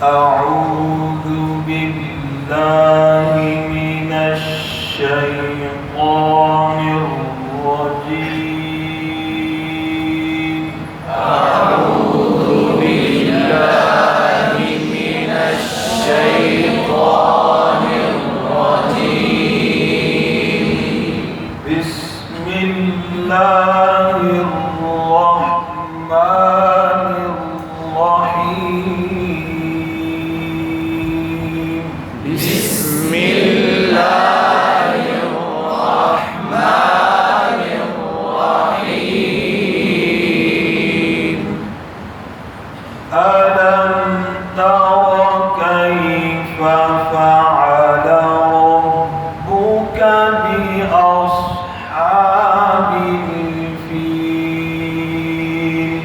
أعوذ بالله من الشيطان الرجيم. أعوذ بالله من الشيطان الرجيم. بسم الله الرحمن الرحيم. بسم الله الرحمن الرحيم. ألم تر كيف فعل ربك بأصحاب الفيل.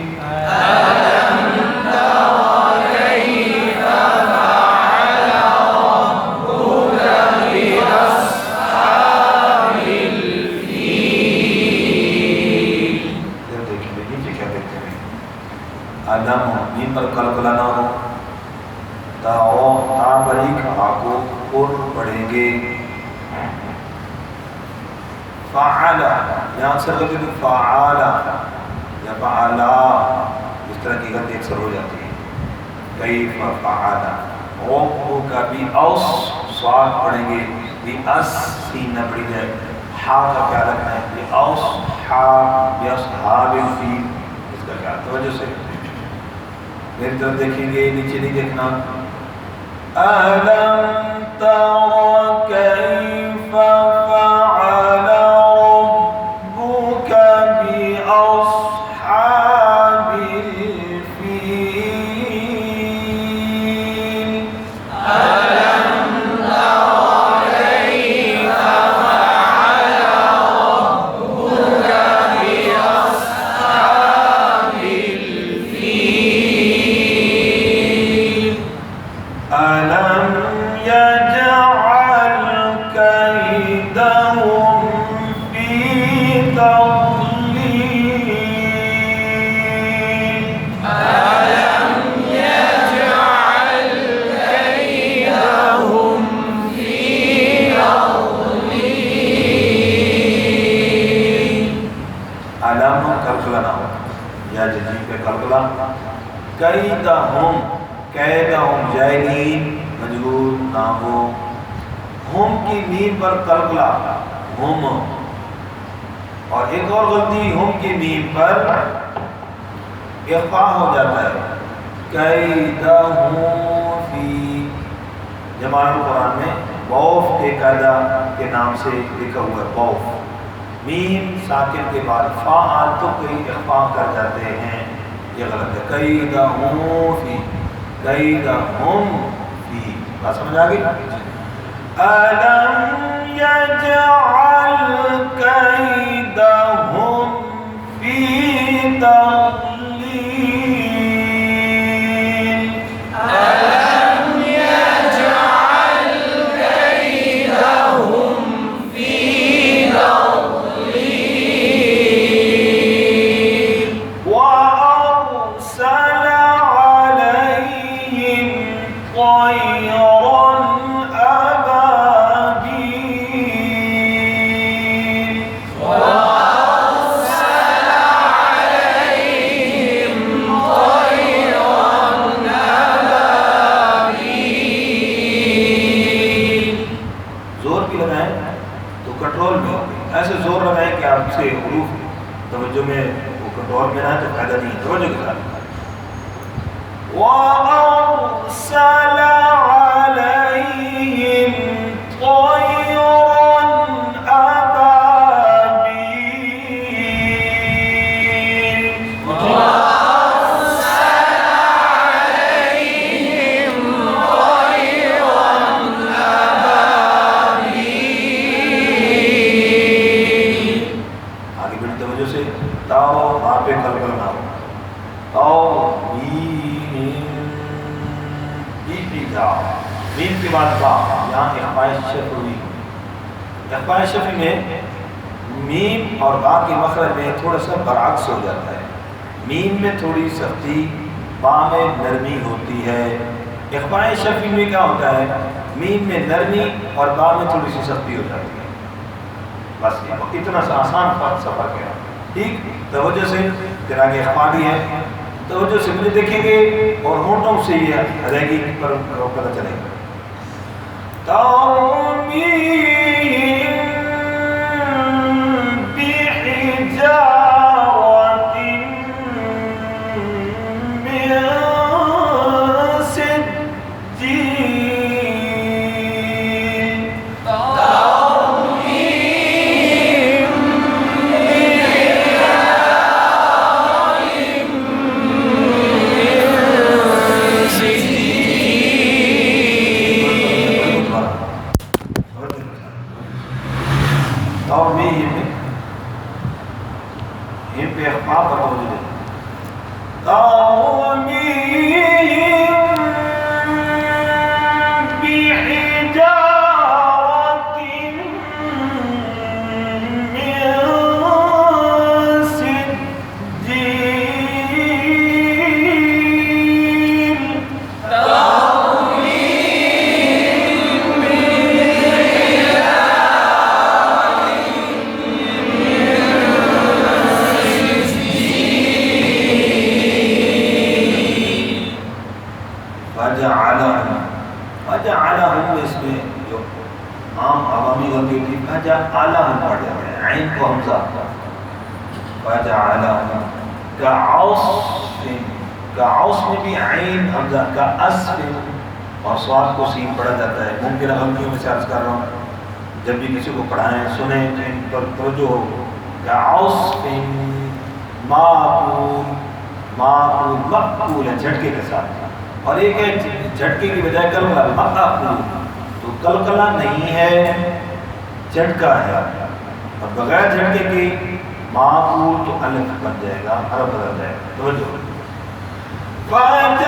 ألم تر كيف فعل ربك بأصحاب الفيل. देखिए नीचे क्या देखते हैं, आलम नीम पर कलकला ना हो, ताओ ता बरीक आको और पढ़ेंगे। फ़अला यहाँ से गलती तो फ़अला या फ़अला इस तरह की गलती अक्सर हो जाती है। कैफ़ फ़अला रब्बुका भी औस स्वाद पढ़ेंगे, भी अस सीन न पड़ी जाए, हा का क्या रखना है, भी औस हा यस हा बिल फील, इसका क्या तवज्जो से मेरी तरफ देखेंगे, नीचे नहीं देखना। अलम तरा कैफ़ फअल रब्बुका बिअस्हाबिल फील. अलम तरा कैफ़ फअल रब्बुका बिअस्हाबिल फील. ألم يجعل كيدهم في تضليل. ألم يجعل كيدهم في تضليل. ألم कलकला या जजीब पे कलकला, कैदहुम कैदहुम जैलीन मजबूर ना हो, हम की मीम पर कलकला हम, और एक और गलती हम की मीम पर इख्फा हो जाता है। कैदहुम फी जमानुल कुरान में बौफ के कायदा के नाम से लिखा हुआ है। बौफ मीम साकिन के बाद फा तो कई इख्फा कर जाते हैं, ये गलत है। कैदहुम फी कैदहुम फी, बात समझ आ गई। अलम यजअल कैदहुम फी तضलील. अलम यजअल कैदहुम फी तضलील. وأرسل عليهم طيرا أبابيل. وأرسل عليهم طيرا أبابيل. जोर की लगाएं तो कंट्रोल में हो, ऐसे जोर लगाएं कि आपसे हुरूफ तवज्जो में वो कंट्रोल में ना तो फायदा नहीं, तवज्जो के साथ। وأرسل عليهم طيرا أبابيل. وأرسل عليهم طيرا أبابيل. आगे बड़ी तवज्जो से ताओ वहाँ पे कलकल ना हो, ताओ मीम के बाद बा, यहाँ इख्फाए शफ़ी हुई। इख्फाए शफ़ी में मीम और बा के मखरज में थोड़ा सा बरअक्स हो जाता है। मीम में थोड़ी सख्ती, बा में नरमी होती है। اخفاء شفی میں کیا ہوتا ہے؟ میم میں نرمی اور با میں تھوڑی سی سختی ہو جاتی ہے، بس اتنا سا آسان سفر ہے. ٹھیک، توجہ سے پھر آگے اخفاء بھی ہے، توجہ سے مجھے دیکھیں گے اور ہونٹوں سے یہ ادائیگی پر پتہ چلے گا. اور سواد کو سین پڑھا جاتا ہے. ممکنہ غلطیوں میں سے عرض کر رہا ہوں، جب بھی کسی کو پڑھائیں سنیں تو ان پر توجہ ہو. کعصف معقول، معقول مقبول ہے جھٹکے کے ساتھ، اور ایک ہے جھٹکے کی بجائے کلکلا مقبول، تو کلکلا نہیں ہے جھٹکا ہے، اور بغیر جھٹکے کی معقول تو الف بن جائے گا، حرف بدل جائے گا. توجہ. فَأَنْتَ